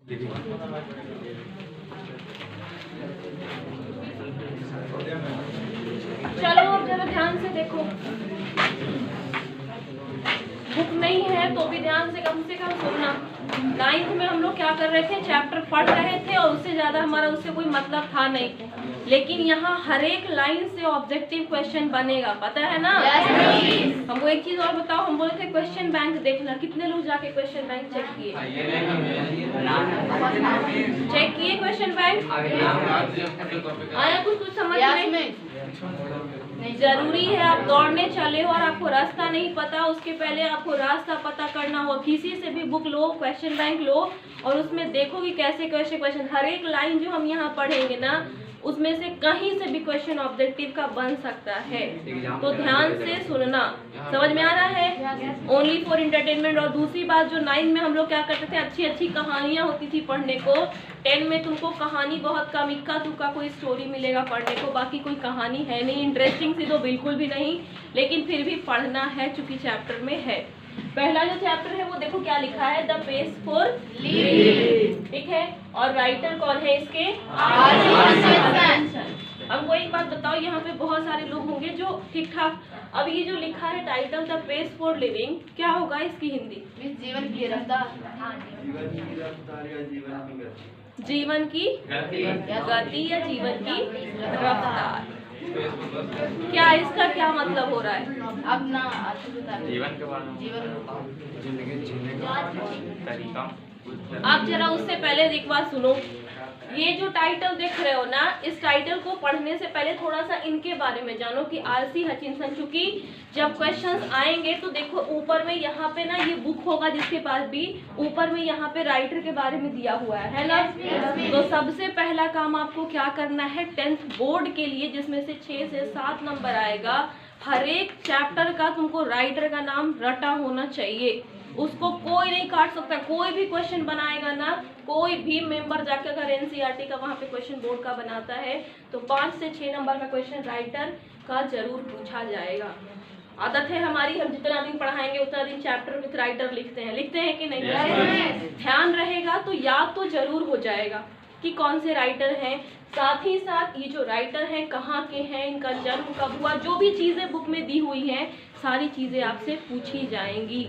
चलो अब जरा ध्यान से देखो, बुक नहीं है तो भी ध्यान से कम सुनना। 9th में हम लोग क्या कर रहे थे, चैप्टर पढ़ रहे थे और उससे ज्यादा हमारा उससे कोई मतलब था नहीं, लेकिन यहाँ हर एक लाइन से ऑब्जेक्टिव क्वेश्चन बनेगा, पता है ना। हमको एक चीज और बताओ, हम बोले थे क्वेश्चन बैंक देखना, कितने लोग जाके क्वेश्चन बैंक चेक किए? क्वेश्चन बैंक आया कुछ समझ में? जरूरी है आप दौड़ने चले हो और आपको रास्ता नहीं पता, उसके पहले आपको रास्ता पता करना हो। किसी से भी बुक लो, क्वेश्चन बैंक लो और उसमें देखो कि कैसे कैसे क्वेश्चन, हर एक लाइन जो हम यहाँ पढ़ेंगे ना उसमें से कहीं से भी क्वेश्चन ऑब्जेक्टिव का बन सकता है, तो ध्यान से सुनना। समझ में आ रहा है? Only for entertainment. और दूसरी बात, जो 9 में हम लोग क्या करते थे, अच्छी अच्छी कहानियां होती थी पढ़ने को। 10 में तुमको कहानी बहुत कम, इक्का दुक्का कोई स्टोरी मिलेगा पढ़ने को, बाकी कोई कहानी है नहीं, इंटरेस्टिंग सी तो बिल्कुल भी नहीं, लेकिन फिर भी पढ़ना है चूंकि चैप्टर में है। पहला जो चैप्टर है वो देखो क्या लिखा है, द पेज फॉर लीडिंग, ठीक है। और राइटर कौन है इसके? हमको एक बात बताओ, यहाँ पे बहुत सारे लोग होंगे जो ठीक ठाक, अब ये जो लिखा है title the page for living, क्या होगा इसकी हिंदी? जीवन की रफ्तार, जीवन की गति या जीवन की रफ्तार। क्या इसका क्या मतलब हो रहा है? अब ना जीवन के बारे में, जिंदगी जीने का तरीका। आप जरा उससे पहले एक बात सुनो, ये जो टाइटल देख रहे हो ना, इस टाइटल को पढ़ने से पहले थोड़ा सा इनके बारे में जानो कि आरसी हचिंसन, चूंकि जब क्वेश्चंस आएंगे तो देखो ऊपर में यहाँ पे ना ये बुक होगा जिसके पास भी, ऊपर में यहाँ पे राइटर के बारे में दिया हुआ है ना। तो सबसे पहला काम आपको क्या करना है, 10th बोर्ड के लिए जिसमें से 6 से 7 नंबर आएगा, हर एक चैप्टर का तुमको राइटर का नाम रटा होना चाहिए, उसको कोई नहीं काट सकता। कोई भी क्वेश्चन बनाएगा ना, कोई भी मेंबर जाकर अगर एनसीईआरटी का वहाँ पे क्वेश्चन बोर्ड का बनाता है तो 5 से 6 नंबर का क्वेश्चन राइटर का जरूर पूछा जाएगा। आदत है हमारी, हम जितना दिन पढ़ाएंगे उतना दिन चैप्टर विथ राइटर लिखते हैं कि नहीं? ध्यान रहेगा तो याद तो जरूर हो जाएगा कि कौन से राइटर हैं। साथ ही साथ ये जो राइटर हैं कहाँ के हैं, इनका जन्म कब हुआ, जो भी चीजें बुक में दी हुई हैं सारी चीजें आपसे पूछी जाएंगी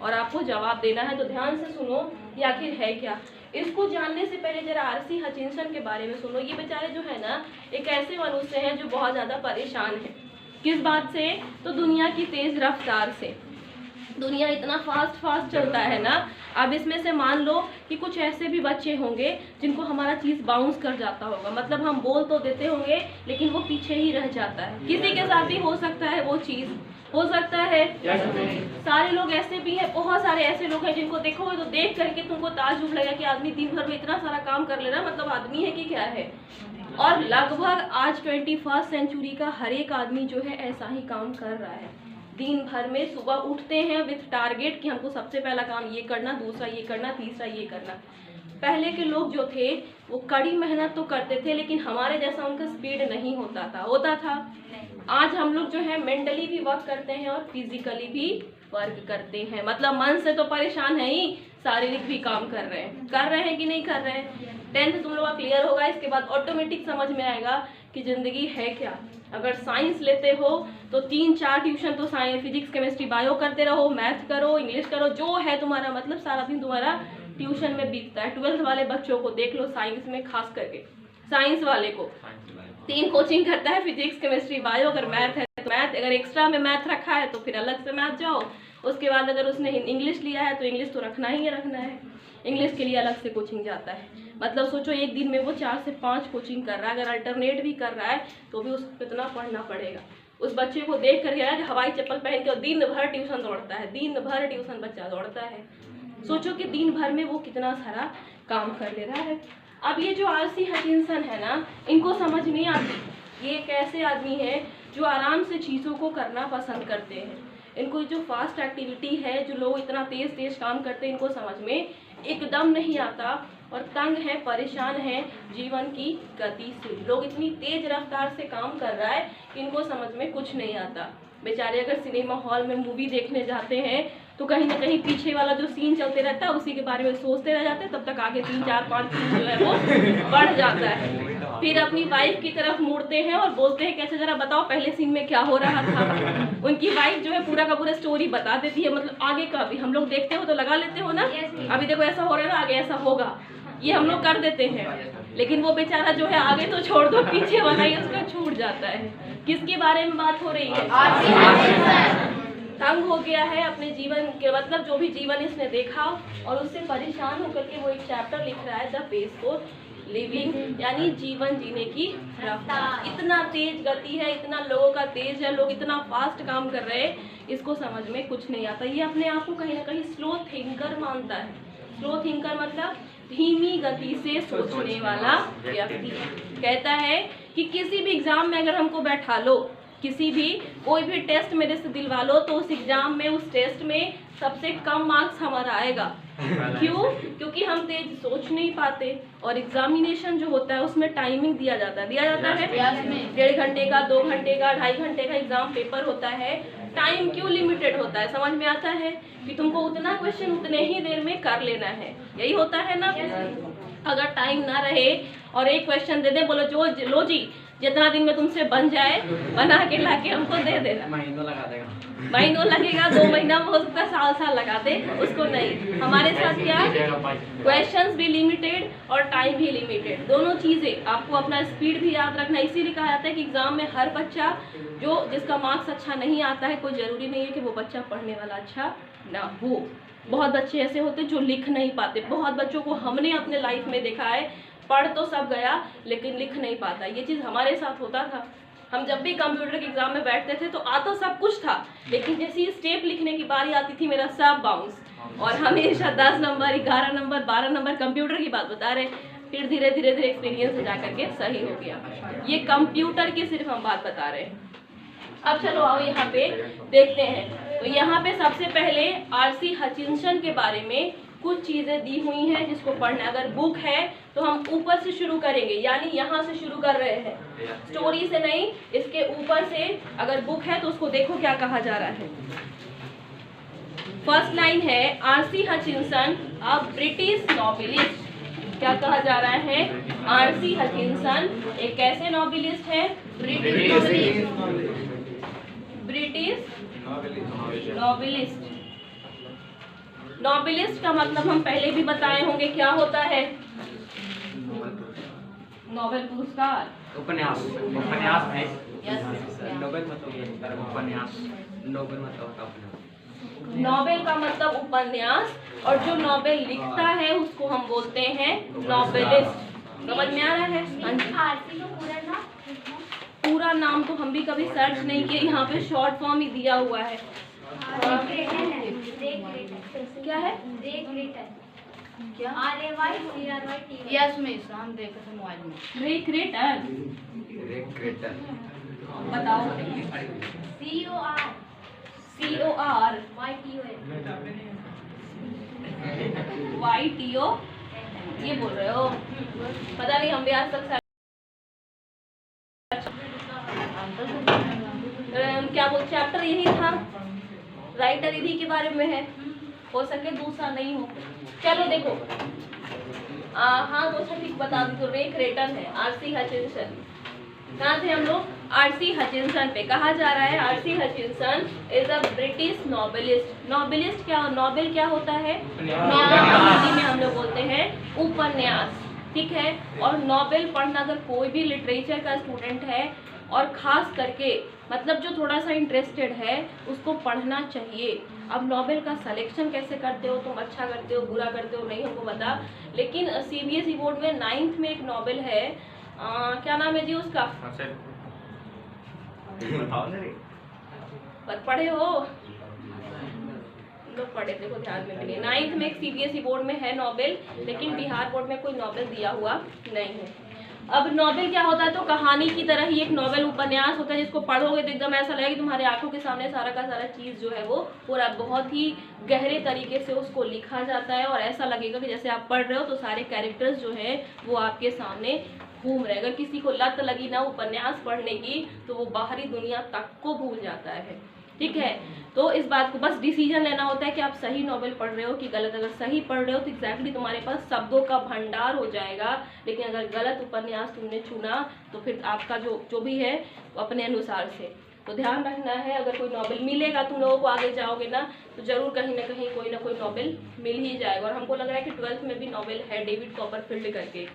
और आपको जवाब देना है। तो ध्यान से सुनो कि आखिर है क्या। इसको जानने से पहले जरा आरसी हचिंसन के बारे में सुनो। ये बेचारे जो है ना, एक ऐसे मनुष्य हैं जो बहुत ज्यादा परेशान है। किस बात से? तो दुनिया की तेज रफ्तार से। दुनिया इतना फास्ट चलता है ना, अब इसमें से मान लो कि कुछ ऐसे भी बच्चे होंगे जिनको हमारा चीज बाउंस कर जाता होगा, मतलब हम बोल तो देते होंगे लेकिन वो पीछे ही रह जाता है। किसी के साथ भी हो सकता है, वो चीज हो सकता है। सारे लोग ऐसे भी हैं, बहुत सारे ऐसे लोग हैं जिनको देखोगे तो देख करके तुमको ताज्जुब लगेगा कि आदमी दिन भर में इतना सारा काम कर ले रहा है, मतलब आदमी है कि क्या है। और लगभग आज 21st सेंचुरी का हर एक आदमी जो है ऐसा ही काम कर रहा है। दिन भर में सुबह उठते हैं विथ टारगेट कि हमको सबसे पहला काम ये करना, दूसरा ये करना, तीसरा ये करना। पहले के लोग जो थे वो कड़ी मेहनत तो करते थे, लेकिन हमारे जैसा उनका स्पीड नहीं होता था। आज हम लोग जो है मेंटली भी वर्क करते हैं और फिजिकली भी वर्क करते हैं, मतलब मन से तो परेशान है ही, शारीरिक भी काम कर रहे हैं कि नहीं कर रहे हैं। 10th तुम लोग का क्लियर होगा, इसके बाद ऑटोमेटिक समझ में आएगा कि जिंदगी है क्या। अगर साइंस लेते हो तो 3-4 ट्यूशन तो साइंस, फिजिक्स, केमिस्ट्री, बायो करते रहो, मैथ करो, इंग्लिश करो, जो है तुम्हारा, मतलब सारा दिन तुम्हारा ट्यूशन में बीतता है। 12th वाले बच्चों को देख लो, साइंस में खास करके साइंस वाले को 3 कोचिंग करता है, फिजिक्स, केमिस्ट्री, बायो। अगर मैथ है तो मैथ, अगर एक्स्ट्रा में मैथ रखा है तो फिर अलग से मैथ जाओ। उसके बाद अगर उसने इंग्लिश लिया है तो इंग्लिश तो रखना है, इंग्लिश के लिए अलग से कोचिंग जाता है। मतलब सोचो एक दिन में वो 4 से 5 कोचिंग कर रहा है, अगर अल्टरनेट भी कर रहा है तो भी उसको कितना पढ़ना पड़ेगा। उस बच्चे को देख कर हवाई चप्पल पहन के दिन भर ट्यूशन दौड़ता है, दिन भर ट्यूशन बच्चा दौड़ता है। सोचो कि दिन भर में वो कितना सारा काम कर ले रहा है। अब ये जो आरसी हचिंसन है ना, इनको समझ नहीं आती ये कैसे आदमी है जो आराम से चीज़ों को करना पसंद करते हैं। इनको जो फास्ट एक्टिविटी है, जो लोग इतना तेज काम करते हैं, इनको समझ में एकदम नहीं आता और तंग है, परेशान है जीवन की गति से। लोग इतनी तेज रफ्तार से काम कर रहा है कि इनको समझ में कुछ नहीं आता। बेचारे अगर सिनेमा हॉल में मूवी देखने जाते हैं तो कहीं ना कहीं पीछे वाला जो सीन चलते रहता है उसी के बारे में सोचते रह जाते हैं, तब तक आगे 3 4 5 सीन जो है वो बढ़ जाता है। फिर अपनी वाइफ की तरफ मुड़ते हैं और बोलते हैं कैसे जरा बताओ पहले सीन में क्या हो रहा था। उनकी वाइफ जो है पूरा का पूरा स्टोरी बता देती है, मतलब आगे का भी। हम लोग देखते हो तो लगा लेते हो ना, अभी देखो ऐसा हो रहा है ना, आगे ऐसा होगा, ये हम लोग कर देते हैं। लेकिन वो बेचारा जो है आगे तो छोड़ दो, पीछे वाला ही उसका छूट जाता है। किसके बारे में बात हो रही है? तंग हो गया है अपने जीवन के, मतलब जो भी जीवन इसने देखा और उससे परेशान होकर के वो एक चैप्टर लिख रहा है, द पेस फॉर लिविंग, यानी जीवन जीने की रफ्तार। इतना तेज गति है, इतना लोगों का तेज है, लोग इतना फास्ट काम कर रहे हैं, इसको समझ में कुछ नहीं आता। ये अपने आप को कहीं ना कहीं स्लो थिंकर मानता है। स्लो थिंकर मतलब धीमी गति से सोचने वाला व्यक्ति। कहता है कि किसी भी एग्जाम में अगर हमको बैठा लो, किसी भी कोई भी टेस्ट मेरे से दिलवा लो, तो उस एग्जाम में, उस टेस्ट में सबसे कम मार्क्स हमारा आएगा। क्यों? क्योंकि हम तेज सोच नहीं पाते। और एग्जामिनेशन जो होता है उसमें टाइमिंग दिया जाता है 1.5 घंटे का, 2 घंटे का, 2.5 घंटे का एग्जाम पेपर होता है। टाइम क्यों लिमिटेड होता है? समझ में आता है कि तुमको उतना क्वेश्चन उतने ही देर में कर लेना है, यही होता है ना। अगर टाइम ना रहे और एक क्वेश्चन दे दे, बोलो जो लो जी जितना दिन में तुमसे बन जाए बना के लाके हमको दे देना। महीनों लगा देगा, महीनों लगेगा, 2 महीना में हो सकता है, साल लगा दे, उसको नहीं। हमारे साथ क्या, क्वेश्चंस भी लिमिटेड और टाइम भी लिमिटेड, दोनों चीजें। आपको अपना स्पीड भी याद रखना। इसीलिए कहा जाता है कि एग्जाम में हर बच्चा जिसका मार्क्स अच्छा नहीं आता है, कोई जरूरी नहीं है कि वो बच्चा पढ़ने वाला अच्छा ना हो। बहुत बच्चे ऐसे होते जो लिख नहीं पाते। बहुत बच्चों को हमने अपने लाइफ में देखा है, पढ़ तो सब गया लेकिन लिख नहीं पाता। ये चीज़ हमारे साथ होता था। हम जब भी कंप्यूटर के एग्जाम में बैठते थे तो आता सब कुछ था, लेकिन जैसे स्टेप लिखने की बारी आती थी मेरा सब बाउंस, और हमेशा 10 नंबर, 11 नंबर, 12 नंबर, कंप्यूटर की बात बता रहे। फिर धीरे धीरे एक्सपीरियंस जा करके सही हो गया। ये कंप्यूटर की सिर्फ हम बात बता रहे हैं। अब चलो आओ यहाँ पे देखते हैं। तो यहाँ पे सबसे पहले आरसी हचिंसन के बारे में कुछ चीजें दी हुई हैं जिसको पढ़ना। अगर बुक है तो हम ऊपर से शुरू करेंगे, यानी यहाँ से शुरू कर रहे हैं, स्टोरी से नहीं, इसके ऊपर से। अगर बुक है तो उसको देखो क्या कहा जा रहा है। फर्स्ट लाइन है, RC Hutchinson a British novelist. क्या कहा जा रहा है? आरसी हचिंसन एक कैसे नॉवेलिस्ट है? British novelist. नॉवेलिस्ट का मतलब हम पहले भी बताए होंगे, क्या होता है? नोबेल पुरस्कार, उपन्यास। उपन्यास है नोबेल मतलब उपन्यास। नोबेल मतलब उपन्यास। नोबेल का मतलब उपन्यास, और जो नोबेल लिखता है उसको हम बोलते हैं नॉवेलिस्ट। समझ में आ रहा है? पूरा नाम तो हम भी कभी सर्च नहीं किए, यहाँ पे शॉर्ट फॉर्म ही दिया हुआ है। क्या है? क्या? यस मिस, हम देखे थे मोबाइल में। रेक्रेटर बताओ। COR YTO ये बोल रहे हो? पता नहीं, हम भी आज तक क्या बोल, चैप्टर यही था, राइटर इन्हीं के बारे में है, हो सके दूसरा नहीं हो। चलो देखो, हाँ दूसरा ठीक बता दी तो रेक्रेटर है आरसी हचिंसन। कहाँ थे हम लोग? आरसी हचिंसन पे। कहा जा रहा है RC Hutchinson is a British novelist. Novelist क्या, नॉवेल क्या होता है? नॉवेल हिंदी में हम लोग बोलते हैं उपन्यास, ठीक है। और नॉवेल पढ़ना अगर कोई भी लिटरेचर का स्टूडेंट है, और ख़ास करके मतलब जो थोड़ा सा इंटरेस्टेड है, उसको पढ़ना चाहिए। अब नॉवेल का सिलेक्शन कैसे करते हो तुम? अच्छा करते हो, बुरा करते हो, नहीं हमको बता, लेकिन CBSE बोर्ड में 9th में एक नॉवेल है, क्या नाम है जी उसका? पढ़े हो लोग? पढ़े, देखो ध्यान में भी। 9th में एक CBSE बोर्ड में है नॉवेल, लेकिन बिहार बोर्ड में कोई नॉवेल दिया हुआ नहीं है। अब नॉवेल क्या होता है? तो कहानी की तरह ही एक नॉवेल उपन्यास होता है, जिसको पढ़ोगे तो एकदम ऐसा लगेगा कि तुम्हारे आंखों के सामने सारा का सारा चीज़ जो है वो पूरा बहुत ही गहरे तरीके से उसको लिखा जाता है, और ऐसा लगेगा कि जैसे आप पढ़ रहे हो तो सारे कैरेक्टर्स जो है वो आपके सामने घूम रहे। अगर किसी को लत लगी ना उपन्यास पढ़ने की, तो वो बाहरी दुनिया तक को भूल जाता है। ठीक है। तो इस बात को बस डिसीजन लेना होता है कि आप सही नॉवेल पढ़ रहे हो कि गलत। अगर सही पढ़ रहे हो तो एग्जैक्टली तुम्हारे पास शब्दों का भंडार हो जाएगा, लेकिन अगर गलत उपन्यास तुमने चुना तो फिर आपका जो भी है अपने अनुसार से। तो ध्यान रखना है, अगर कोई नॉवेल मिलेगा तुम लोगों को, आगे जाओगे ना तो जरूर कहीं ना कहीं कोई ना कोई नॉवेल मिल ही जाएगा। और हमको लग रहा है कि 12th में भी नॉवेल है डेविड कॉपरफील्ड करके।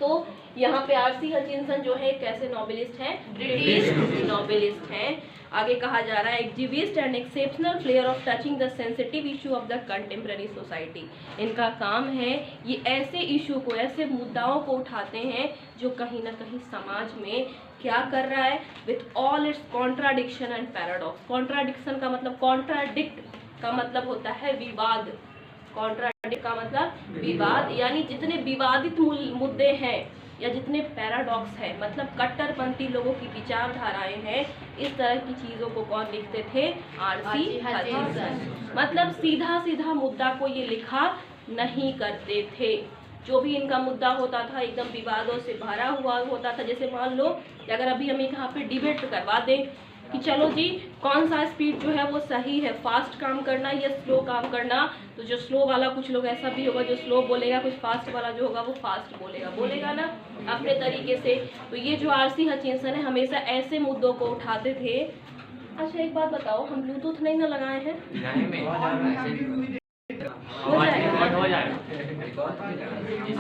तो यहाँ पे आर.सी. हचिंसन जो है कैसे नॉवेलिस्ट हैं? ब्रिटिश नॉवेलिस्ट हैं। आगे कहा जा रहा है activist and exceptional flair of touching the sensitive issue of the contemporary society. इनका काम है ये ऐसे इशू को, ऐसे मुद्दाओं को उठाते हैं जो कहीं ना कहीं समाज में क्या कर रहा है, with all it's contradiction and paradox. Contradiction का मतलब, कॉन्ट्राडिक्ट का मतलब होता है विवाद, कॉन्ट्राडिक्ट का मतलब विवाद, यानी जितने विवादित मुद्दे हैं या जितने पैराडॉक्स है, मतलब कट्टरपंथी लोगों की विचारधाराएं हैं, इस तरह की चीजों को कौन लिखते थे? आर.सी. हचिंसन। मतलब सीधा सीधा मुद्दा को ये लिखा नहीं करते थे। जो भी इनका मुद्दा होता था एकदम विवादों से भरा हुआ होता था। जैसे मान लो कि अगर अभी हम यहाँ पे डिबेट करवा दें कि चलो जी कौन सा स्पीड जो है वो सही है, फास्ट काम करना या स्लो काम करना, तो जो स्लो वाला कुछ लोग ऐसा भी होगा जो स्लो बोलेगा, कुछ फास्ट वाला जो होगा वो फास्ट बोलेगा ना अपने तरीके से। तो ये जो आर.सी. हचिंसन है हमेशा ऐसे मुद्दों को उठाते थे। अच्छा एक बात बताओ, हम ब्लूटूथ नहीं ना लगाए हैं? हो जाएगा,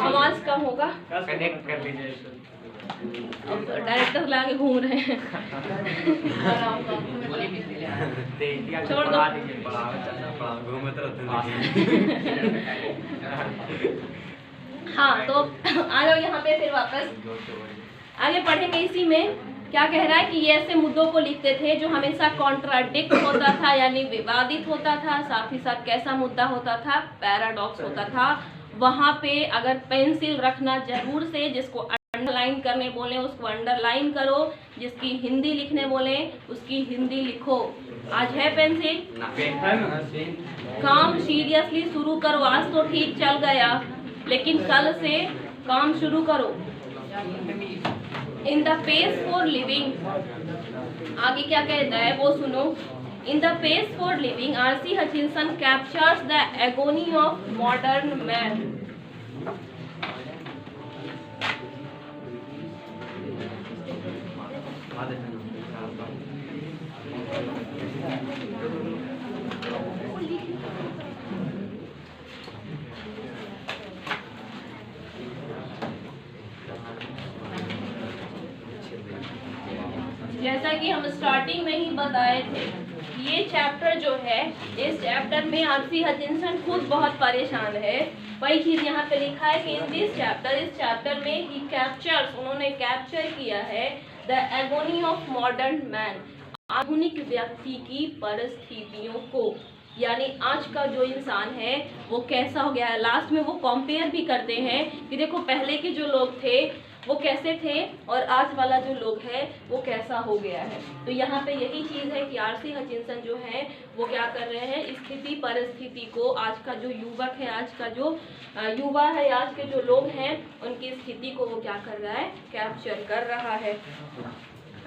आवाज कम होगा, कनेक्ट कर लीजिए। अब डायरेक्टर ला के घूम रहे हैं। छोड़ दो। हाँ तो आ जाओ यहाँ पे फिर वापस आगे पढ़ेंगे। इसी में क्या कह रहा है कि ये ऐसे मुद्दों को लिखते थे जो हमेशा कॉन्ट्राडिक्ट होता था, यानी विवादित होता था। साथ ही साथ कैसा मुद्दा होता था? पैराडॉक्स होता था। वहाँ पे अगर पेंसिल रखना जरूर से, जिसको अंडरलाइन करने बोले उसको अंडरलाइन करो, जिसकी हिंदी लिखने बोले उसकी हिंदी लिखो। आज है पेंसिल? काम सीरियसली शुरू करो। आज तो ठीक चल गया लेकिन कल से काम शुरू करो। In the pace for living, आगे क्या कहता है वो सुनो। In the pace for living R C. Hutchinson captures the agony of modern man. जैसा कि हम स्टार्टिंग में ही बताए थे, ये चैप्टर जो है, इस चैप्टर में आर.सी. हचिंसन खुद बहुत परेशान है। वही चीज यहाँ पे लिखा है कि इन दिस चैप्टर, इस चैप्टर में ही कैप्चर्स, उन्होंने कैप्चर किया है the agony of modern man, आधुनिक व्यक्ति की परिस्थितियों को, यानी आज का जो इंसान है वो कैसा हो गया है। लास्ट में वो कंपेयर भी करते हैं कि देखो पहले के जो लोग थे वो कैसे थे और आज वाला जो लोग है वो कैसा हो गया है। तो यहाँ पे यही चीज़ है कि आर.सी. हचिंसन जो है वो क्या कर रहे हैं, स्थिति परिस्थिति को, आज का जो युवक है, आज का जो युवा है, आज के जो लोग हैं उनकी स्थिति को वो क्या कर रहा है, कैप्चर कर रहा है।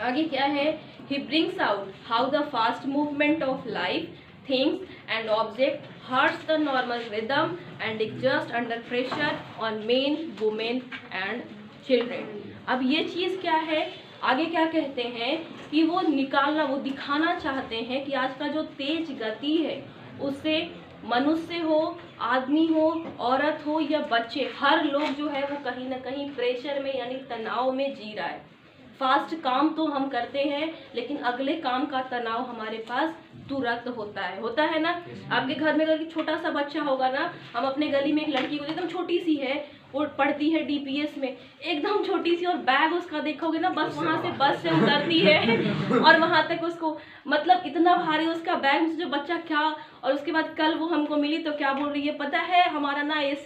आगे क्या है, he brings out how the fast movement of life, things and object hurts the normal rhythm and adjust under pressure on men, women and children। अब ये चीज़ क्या है, आगे क्या कहते हैं कि वो निकालना, वो दिखाना चाहते हैं कि आज का जो तेज गति है उससे मनुष्य हो, आदमी हो, औरत हो या बच्चे, हर लोग जो है वो कहीं ना कहीं प्रेशर में यानी तनाव में जी रहा है। फास्ट काम तो हम करते हैं लेकिन अगले काम का तनाव हमारे पास तुरंत होता है ना। आपके घर में अगर छोटा सा बच्चा होगा ना, हम अपने गली में एक लड़की को एकदम छोटी सी है, वो पढ़ती है DPS में, एकदम छोटी सी, और बैग उसका देखोगे ना, बस वहाँ से बस से उतरती है और वहाँ तक उसको, मतलब इतना भारी उसका बैग, जो बच्चा क्या। और उसके बाद कल वो हमको मिली तो क्या बोल रही है पता है, हमारा ना ऐसे